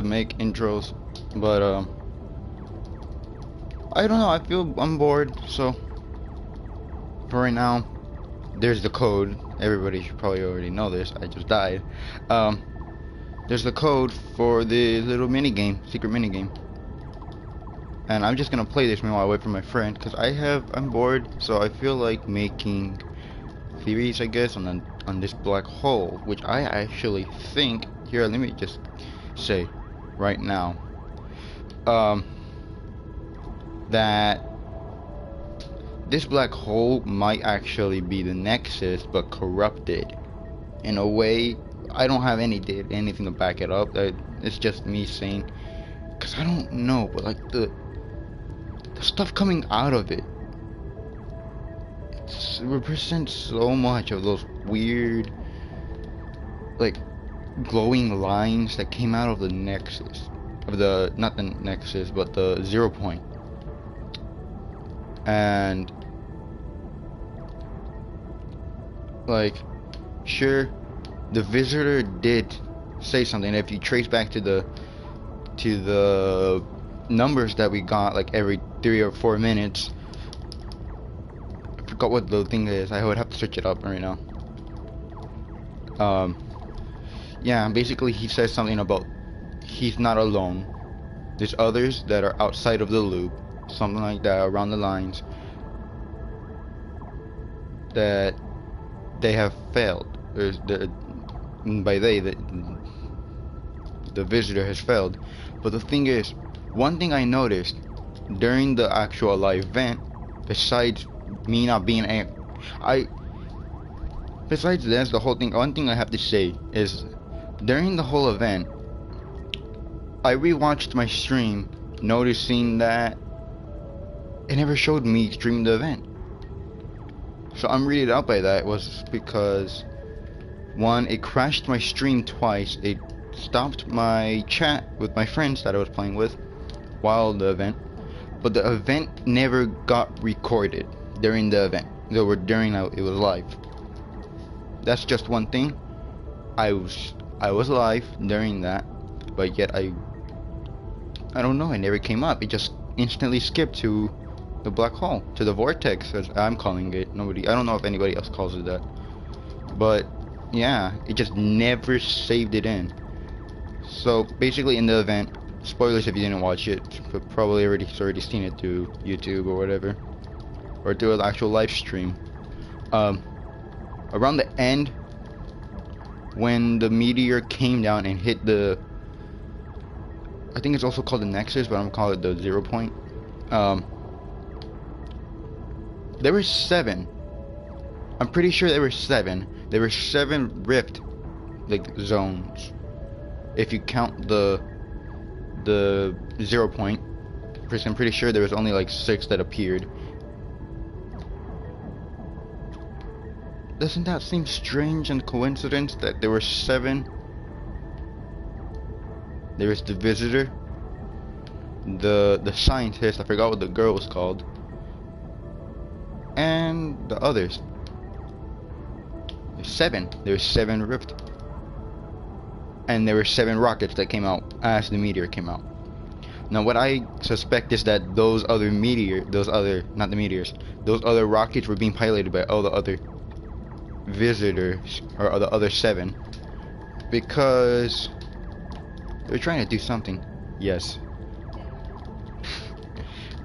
to make intros, but I don't know. I'm bored, so for right now, there's the code. Everybody should probably already know this. I just died. There's the code for the little mini game, secret mini game, and I'm just gonna play this meanwhile I wait for my friend, because I'm bored, so I feel like making theories, I guess, on this black hole, which I actually think here. Let me just say right now, that this black hole might actually be the Nexus, but corrupted in a way. I don't have anything to back it up. It's just me saying, because I don't know, but like the stuff coming out of it, it represents so much of those weird, like, glowing lines that came out of the Nexus, not the Nexus, but the 0 point. And like, sure, the visitor did say something. If you trace back to the numbers that we got, like every 3 or 4 minutes, I forgot what the thing is. I would have to search it up right now. Yeah, basically he says something about he's not alone. There's others that are outside of the loop, something like that, around the lines, that they have failed. By they, the visitor has failed. But the thing is, one thing I noticed during the actual live event, besides me not being besides this, the whole thing, one thing I have to say is, during the whole event, I rewatched my stream, noticing that it never showed me streaming the event. So I'm really out by that. It was because, one, it crashed my stream twice. It stopped my chat with my friends that I was playing with while the event, but the event never got recorded during the event. It was live. That's just one thing. I was live during that, but yet I don't know, it never came up. It just instantly skipped to the black hole, to the vortex, as I'm calling it. I don't know if anybody else calls it that, but yeah, it just never saved it in. So basically, in the event, spoilers if you didn't watch it, but probably already seen it through YouTube or whatever, or through an actual live stream. Around the end, when the meteor came down and hit the, I think it's also called the Nexus, but I'm gonna call it the 0 point. There were 7. I'm pretty sure there were 7. There were 7 rift, like, zones. If you count the 0 point, because I'm pretty sure there was only like 6 that appeared. Doesn't that seem strange and coincidence that there were 7? There was the visitor, the scientist, I forgot what the girl was called, and the others. There's 7. There's 7 rift, and there were 7 rockets that came out as the meteor came out. Now what I suspect is that those other rockets were being piloted by all the other visitors, or the other 7, because they're trying to do something. Yes.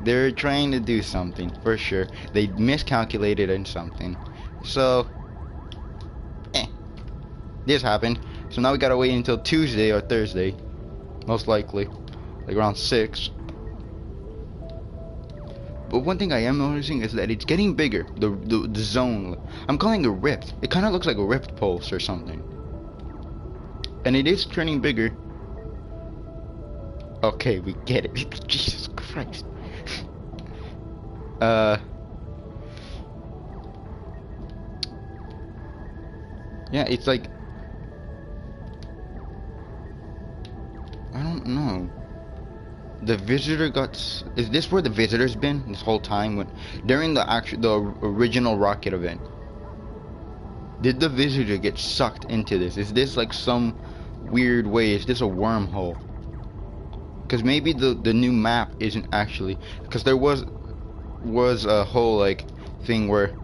They're trying to do something, for sure. They miscalculated in something. So, this happened. So now we gotta wait until Tuesday or Thursday, most likely, like around 6. But one thing I am noticing is that it's getting bigger. The zone, I'm calling it a rift. It kind of looks like a rift pulse or something, and it is turning bigger. Okay, we get it. Jesus Christ. Yeah, it's like, I don't know. The visitor is this where the visitor's been this whole time, during the original rocket event? Did the visitor get sucked into this? Is this like some weird way? Is this a wormhole? Because maybe the new map isn't actually, because there was a whole like thing where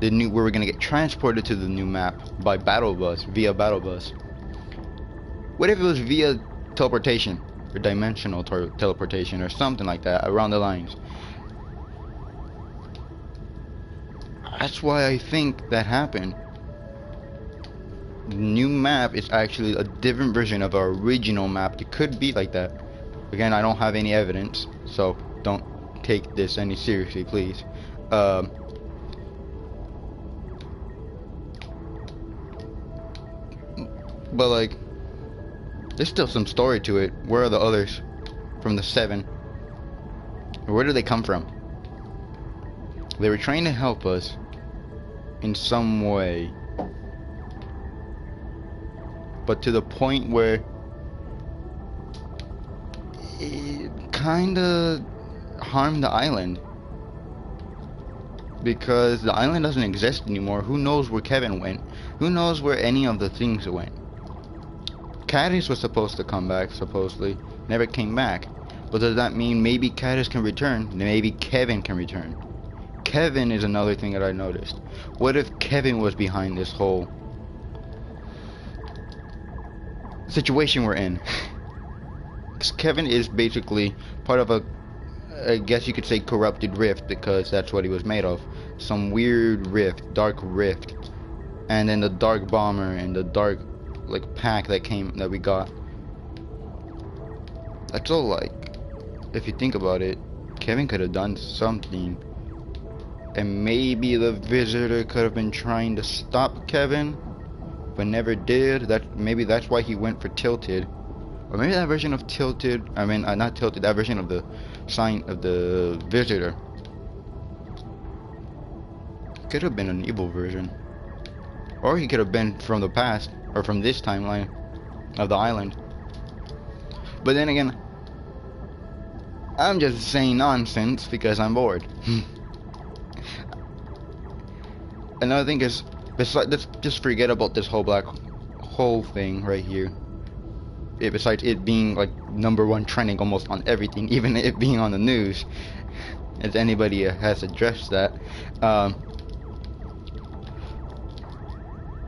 we were gonna get transported to the new map by battle bus, via battle bus. What if it was via teleportation or dimensional teleportation or something like that around the lines? That's why I think that happened. The new map is actually a different version of our original map. It could be like that. Again, I don't have any evidence, so don't take this any seriously, please. But like, there's still some story to it. Where are the others from the 7? Where do they come from? They were trying to help us in some way, but to the point where it kinda harmed the island, because the island doesn't exist anymore. Who knows where Kevin went? Who knows where any of the things went? Caddis was supposed to come back, supposedly. Never came back. But does that mean maybe Caddis can return? Maybe Kevin can return. Kevin is another thing that I noticed. What if Kevin was behind this whole situation we're in? Because Kevin is basically part of a, I guess you could say, corrupted rift, because that's what he was made of. Some weird rift, dark rift. And then the dark bomber and the dark like pack that we got. That's all. Like, if you think about it, Kevin could have done something, and maybe the visitor could have been trying to stop Kevin, but never did. Maybe that's why he went for Tilted, or maybe that version of Tilted. I mean, not Tilted. That version of the sign of the visitor could have been an evil version, or he could have been from the past, or from this timeline of the island. But then again, I'm just saying nonsense because I'm bored. Another thing is, besides, let's just forget about this whole black hole thing right here. Besides it being like #1 trending almost on everything, even it being on the news, as anybody has addressed that.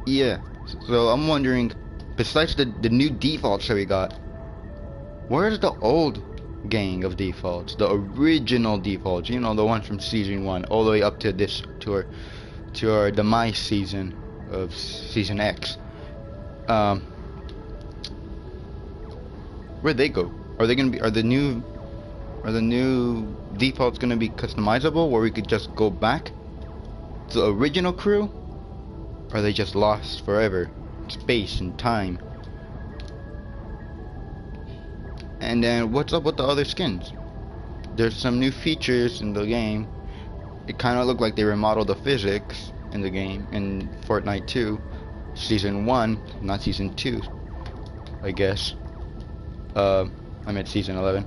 Yeah. So I'm wondering, besides the new defaults that we got, where's the old gang of defaults, the original defaults? You know, the ones from season 1 all the way up to this to our demise season of season X. Where'd they go? Are the new defaults gonna be customizable, where we could just go back to the original crew? Or are they just lost forever? Space and time. And then what's up with the other skins? There's some new features in the game. It kind of looked like they remodeled the physics in the game in Fortnite 2, season 1, not season 2, I guess. I meant season 11.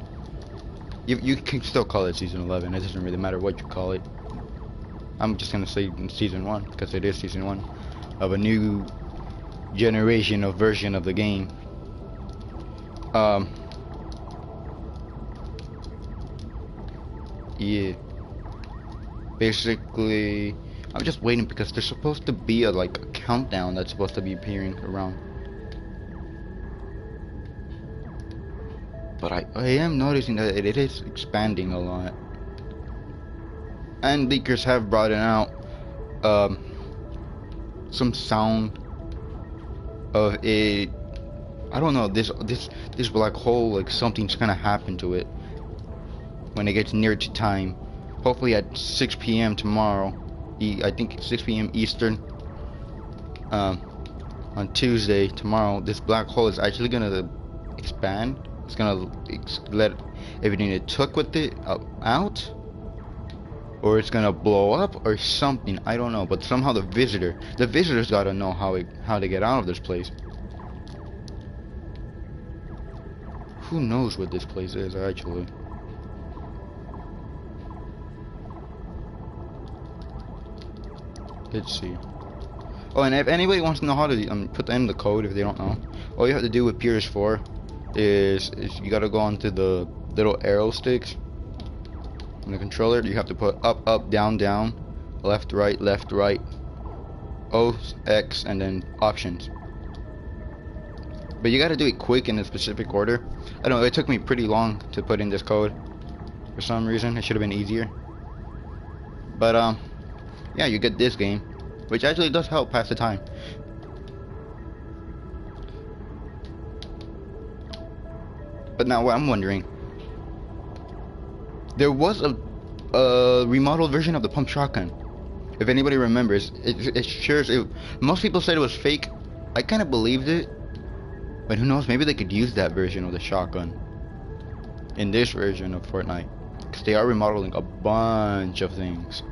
You can still call it season 11. It doesn't really matter what you call it. I'm just gonna say season 1 because it is season 1 of a new generation of version of the game. Yeah. Basically, I'm just waiting because there's supposed to be a countdown that's supposed to be appearing around. But I am noticing that it is expanding a lot. And leakers have brought it out some sound of it. I don't know, this black hole, like something's gonna happen to it when it gets near to time. Hopefully at 6 p.m. tomorrow. I think 6 p.m. Eastern. On Tuesday, tomorrow, this black hole is actually gonna expand. It's gonna let everything it took with it out, or it's gonna blow up or something. I don't know, but somehow the visitors gotta know how to get out of this place. Who knows what this place is actually? Let's see. Oh, and if anybody wants to know how to put in the code, if they don't know, all you have to do with PS4 is you gotta go onto the little arrow sticks on the controller. You have to put up, up, down, down, left, right, O, X, and then options. But you gotta do it quick in a specific order. I don't know, it took me pretty long to put in this code. For some reason, it should have been easier. But, yeah, you get this game, which actually does help pass the time. But now what I'm wondering, there was a remodeled version of the pump shotgun. If anybody remembers, it shares it. Most people said it was fake. I kind of believed it, but who knows? Maybe they could use that version of the shotgun in this version of Fortnite, because they are remodeling a bunch of things.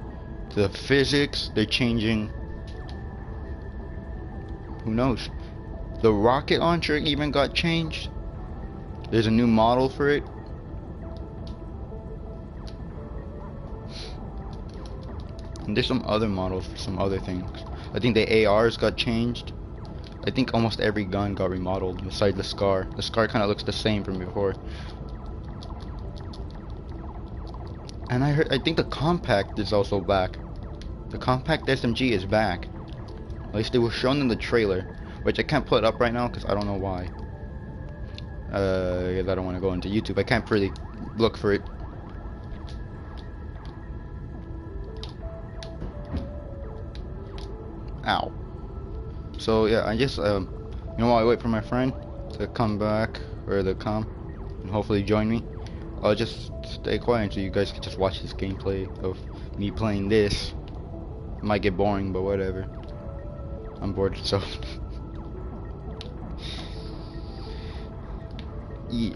The physics they're changing. Who knows? The rocket launcher even got changed. There's a new model for it. And there's some other models for some other things. I think the ARs got changed. I think almost every gun got remodeled besides the SCAR. The SCAR kind of looks the same from before. And I think the compact is also back. The compact SMG is back. At least it was shown in the trailer, which I can't put up right now because I don't know why. Because I don't want to go into YouTube. I can't really look for it. Ow. So yeah, I just you know, while I wait for my friend to come back or to come and hopefully join me, I'll just stay quiet so you guys can just watch this gameplay of me playing this. It might get boring, but whatever. I'm bored, so yeah.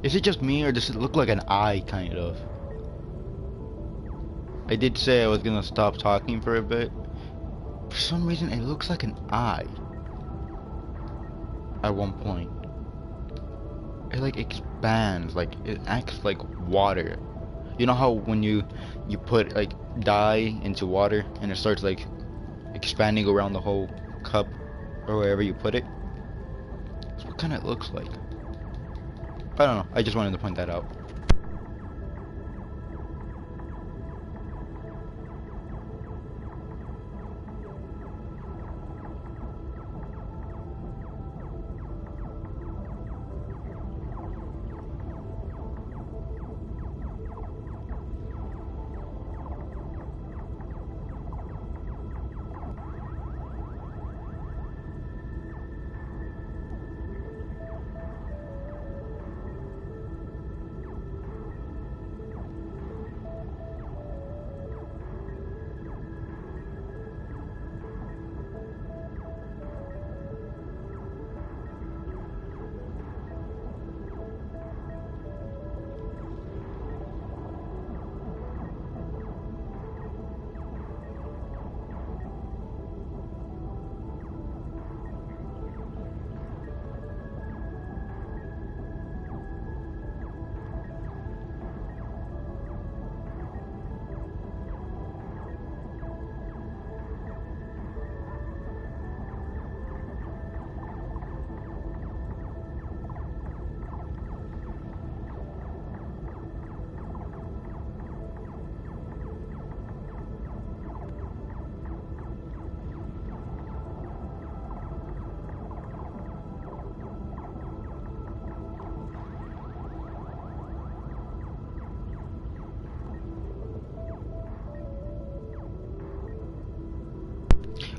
Is it just me, or does it look like an eye, kind of? I did say I was gonna stop talking for a bit. For some reason, it looks like an eye. At one point. It like expands, like it acts like water. You know how when you put like dye into water and it starts like expanding around the whole cup or wherever you put it? That's what kind of looks like. I don't know, I just wanted to point that out.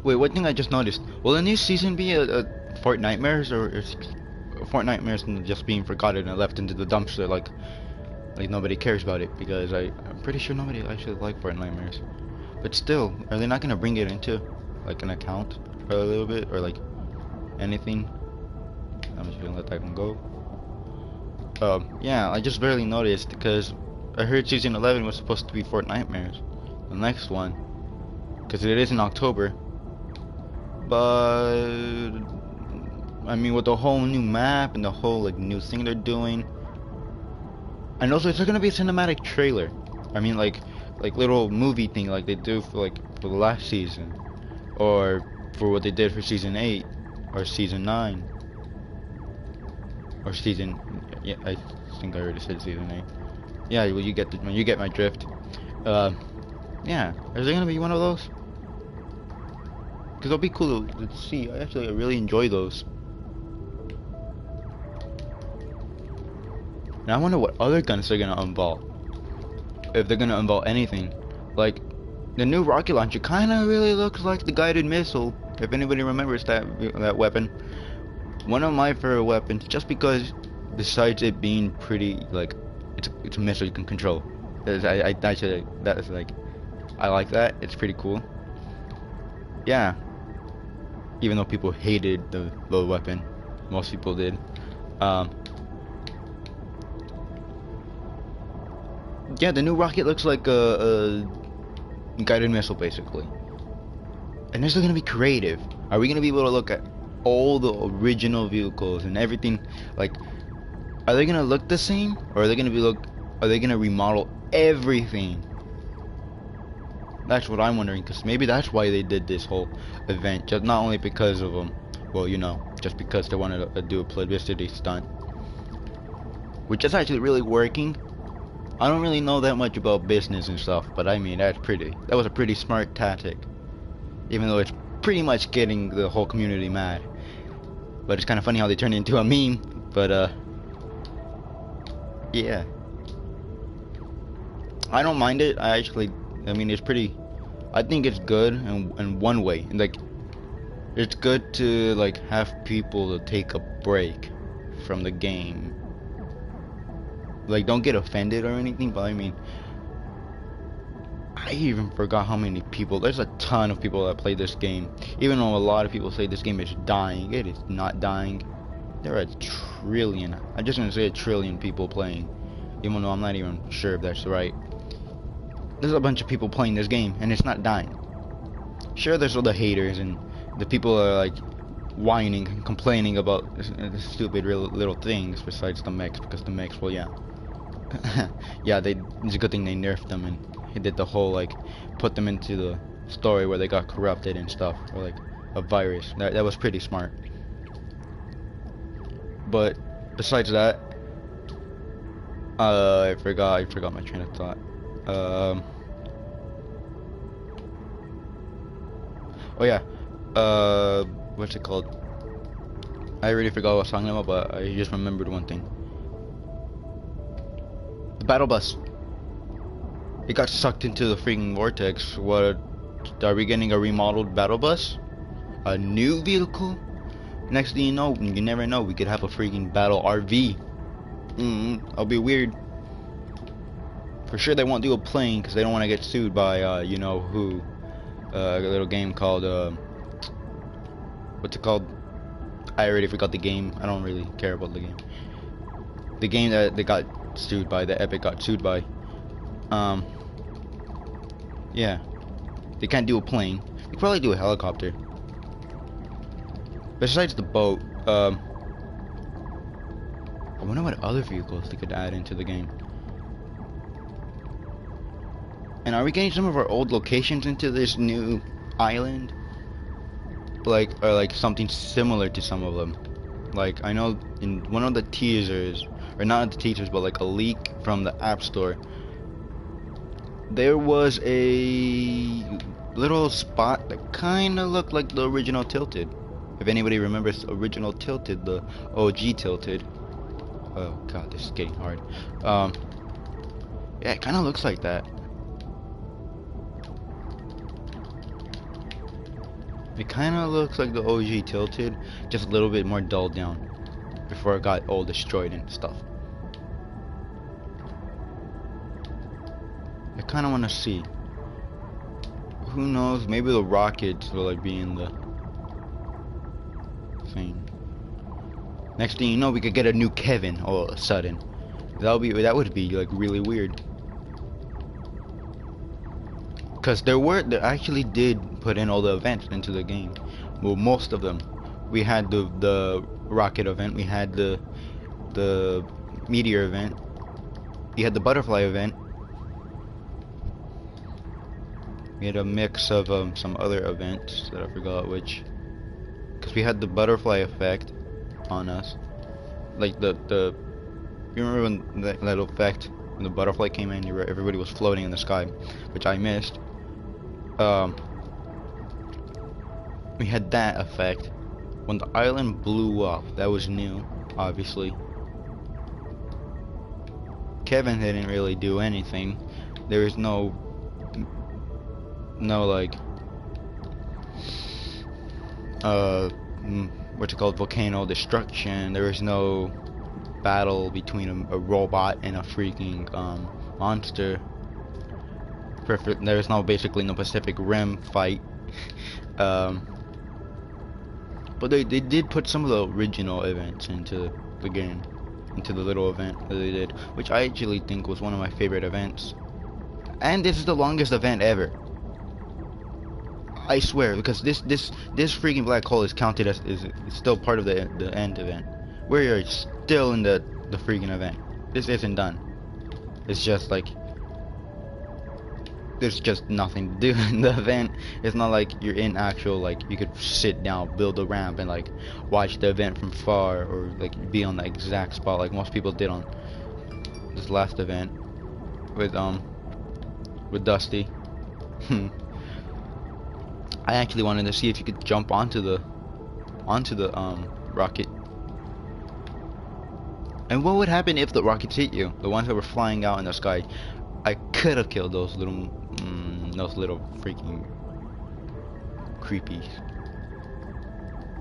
Wait, one thing I just noticed. Will the new season be a Fort Nightmares, or is Fort Nightmares just being forgotten and left into the dumpster like nobody cares about it? Because I'm pretty sure nobody actually liked Fort Nightmares. But still, are they not gonna bring it into like an account for a little bit, or like anything? I'm just gonna let that one go. Yeah, I just barely noticed because I heard season 11 was supposed to be Fort Nightmares, the next one, because it is in October. But I mean, with the whole new map and the whole like new thing they're doing, and also it's gonna be a cinematic trailer. I mean, like little movie thing like they do for the last season, or for what they did for season 8 or season 9 or season. Yeah, I think I already said season 8. Yeah, well, you get my drift. Yeah, is there gonna be one of those? Because it'll be cool to see. I really enjoy those. And I wonder what other guns they're gonna involve. If they're gonna involve anything. Like, the new rocket launcher kinda really looks like the guided missile. If anybody remembers that weapon. One of my favorite weapons, just because besides it being pretty, like, it's a missile you can control. I like that. It's pretty cool. Yeah. Even though people hated the weapon. Most people did. Yeah, the new rocket looks like a guided missile, basically. And this is gonna be creative. Are we gonna be able to look at all the original vehicles and everything? Like, are they gonna look the same, or are they gonna remodel everything? That's what I'm wondering, because maybe that's why they did this whole event. Just not only because of well, you know, just because they wanted to do a publicity stunt, which is actually really working. I don't really know that much about business and stuff, but I mean, that was a pretty smart tactic. Even though it's pretty much getting the whole community mad. But it's kind of funny how they turned it into a meme. But yeah, I don't mind it. I mean, it's pretty. I think it's good in one way. And like, it's good to like have people to take a break from the game. Like, don't get offended or anything, but I mean, I even forgot how many people. There's a ton of people that play this game. Even though a lot of people say this game is dying, it is not dying. There are a trillion. I'm just gonna say a trillion people playing, even though I'm not even sure if that's right. There's a bunch of people playing this game, and it's not dying. Sure, there's all the haters and the people are like whining and complaining about stupid little things besides the mechs, because the mechs, well, yeah. Yeah, it's a good thing they nerfed them and he did the whole like put them into the story where they got corrupted and stuff, or like a virus. That was pretty smart. But besides that, I forgot my train of thought. Oh yeah, what's it called? I already forgot what I was talking about, but I just remembered one thing. The battle bus. It got sucked into the freaking vortex. What? Are we getting a remodeled battle bus? A new vehicle? Next thing you know, you never know, we could have a freaking battle RV. That'll be weird. For sure they won't do a plane because they don't want to get sued by, you know who. A little game called, what's it called? I already forgot the game. I don't really care about the game. The game that they got sued by, that Epic got sued by. Yeah. They can't do a plane. They could probably do a helicopter. Besides the boat, I wonder what other vehicles they could add into the game. And are we getting some of our old locations into this new island? Or like something similar to some of them. Like, I know in one of the teasers, or not the teasers, but like a leak from the App Store, there was a little spot that kind of looked like the original Tilted. If anybody remembers original Tilted, the OG Tilted. Oh god, this is getting hard. Yeah, it kind of looks like that. It kind of looks like the OG Tilted, just a little bit more dulled down before it got all destroyed and stuff. I kind of want to see. Who knows? Maybe the rockets will like be in the thing. Next thing you know, we could get a new Kevin all of a sudden. That would be like really weird. Cause they actually did put in all the events into the game. Well, most of them. We had the rocket event. We had the meteor event. We had the butterfly event. We had a mix of some other events that I forgot which. Cause we had the butterfly effect on us. Like you remember when that little effect when the butterfly came in? Everybody was floating in the sky, which I missed. We had that effect when the island blew up. That was new, obviously. Kevin didn't really do anything. There was no like what's it called, volcano destruction. There was no battle between a robot and a freaking monster. There's basically no Pacific Rim fight. But they did put some of the original events into the game, into the little event that they did, which I actually think was one of my favorite events. And this is the longest event ever. I swear, because this freaking black hole is counted as is still part of the end event. We're still in the freaking event. This isn't done. It's just like there's just nothing to do in the event. It's not like you're in actual, like, you could sit down, build a ramp, and like watch the event from far, or like be on the exact spot like most people did on this last event with Dusty. I actually wanted to see if you could jump onto the rocket. And what would happen if the rockets hit you? The ones that were flying out in the sky. I could have killed those little freaking creepies.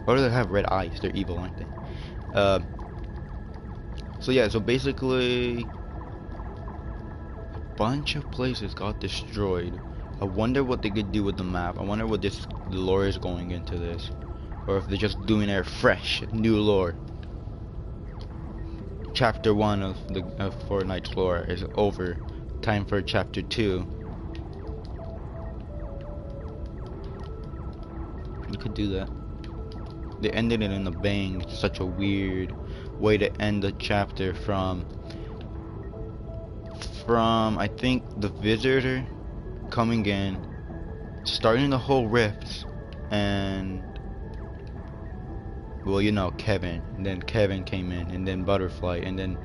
Or do they have red eyes? They're evil, aren't they? So yeah, so basically a bunch of places got destroyed. I wonder what they could do with the map. I wonder what the lore is going into this. Or if they're just doing it fresh, new lore. Chapter 1 of Fortnite's lore is over. Time for chapter 2. You could do that. They ended it in a bang. It's such a weird way to end the chapter from I think the visitor coming in, starting the whole rift, and well, you know, Kevin, and then Kevin came in, and then Butterfly, and then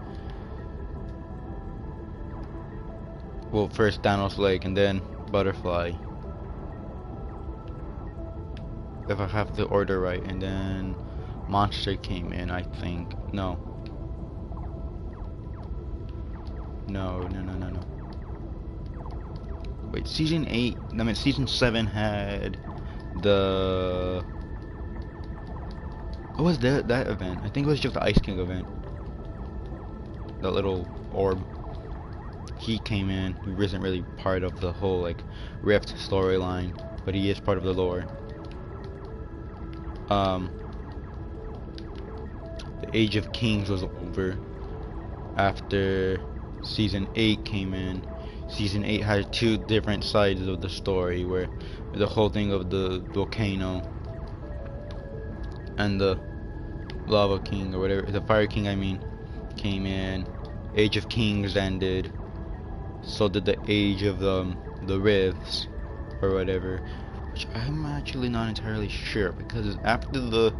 well, first Thanos Lake, and then Butterfly, if I have the order right, and then Monster came in, I think. No. Wait, season 8, I mean season 7 had the... What was that event? I think it was just the Ice King event. That little orb. He came in. He wasn't really part of the whole like Rift storyline, but he is part of the lore. The Age of Kings was over after season 8 came in. Season 8 had 2 different sides of the story, where the whole thing of the volcano and the Lava King, or whatever, the Fire King I mean, came in. Age of Kings ended. So did the Age of the Rifts, or whatever, which I'm actually not entirely sure, because after the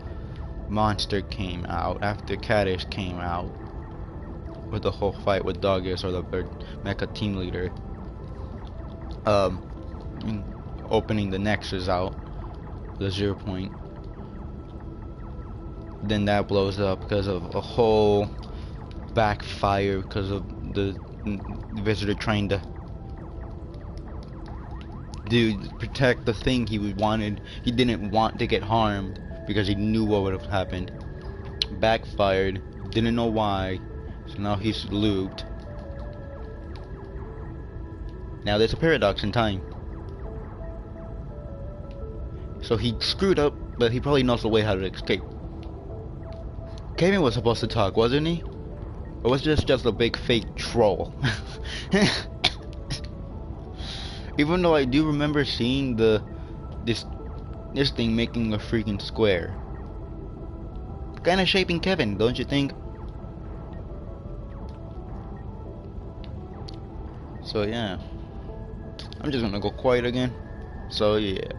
Monster came out, after Caddish came out with the whole fight with Dogus, or the Mecha team leader, opening the Nexus out, the 0 point, then that blows up because of a whole backfire because of the visitor trying to dude, protect the thing he wanted. He didn't want to get harmed because he knew what would have happened. Backfired. Didn't know why. So now he's looped. Now there's a paradox in time. So he screwed up, but he probably knows the way how to escape. Kevin was supposed to talk, wasn't he? Or was this just a big fake troll? Even though I do remember seeing this thing making a freaking square. Kinda shaping Kevin, don't you think? So yeah. I'm just gonna go quiet again. So yeah.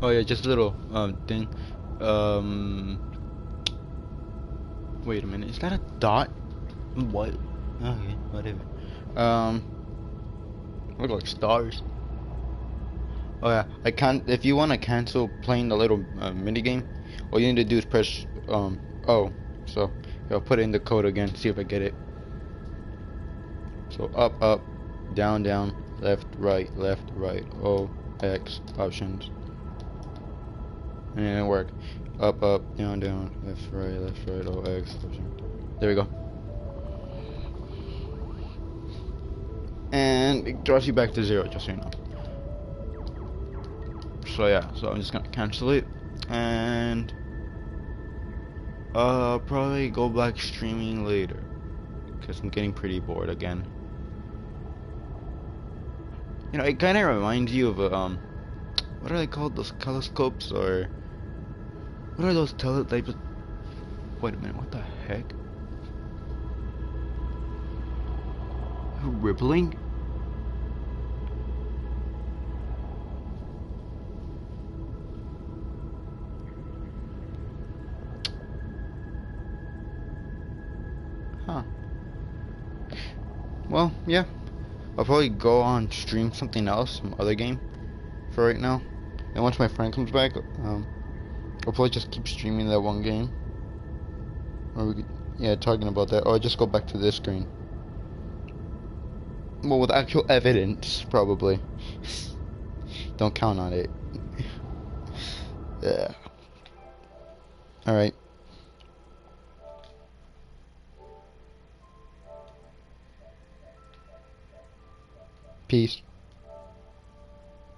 Oh yeah, just a little thing. Um, wait a minute. Is that a dot? What? Okay, whatever. Um, look like stars. Oh yeah, I can't. If you want to cancel playing the little mini game, all you need to do is press O. So I'll put in the code again. See if I get it. So up, up, down, down, left, right. O, X options, and it didn't work. Up, up, down, down, left, right. O, X options. There we go. And it draws you back to 0, just so you know. So yeah, so I'm just gonna cancel it, and probably go back streaming later, because I'm getting pretty bored again. You know, it kind of reminds you of what are they called? Those telescopes, or what are those types of... Wait a minute, what the heck? Rippling? Huh. Well, yeah. I'll probably go on stream something else, some other game, for right now. And once my friend comes back, I'll probably just keep streaming that one game. Or we could, yeah, talking about that. Or just go back to this screen. Well, with actual evidence, probably. Don't count on it. Yeah. Alright. Peace.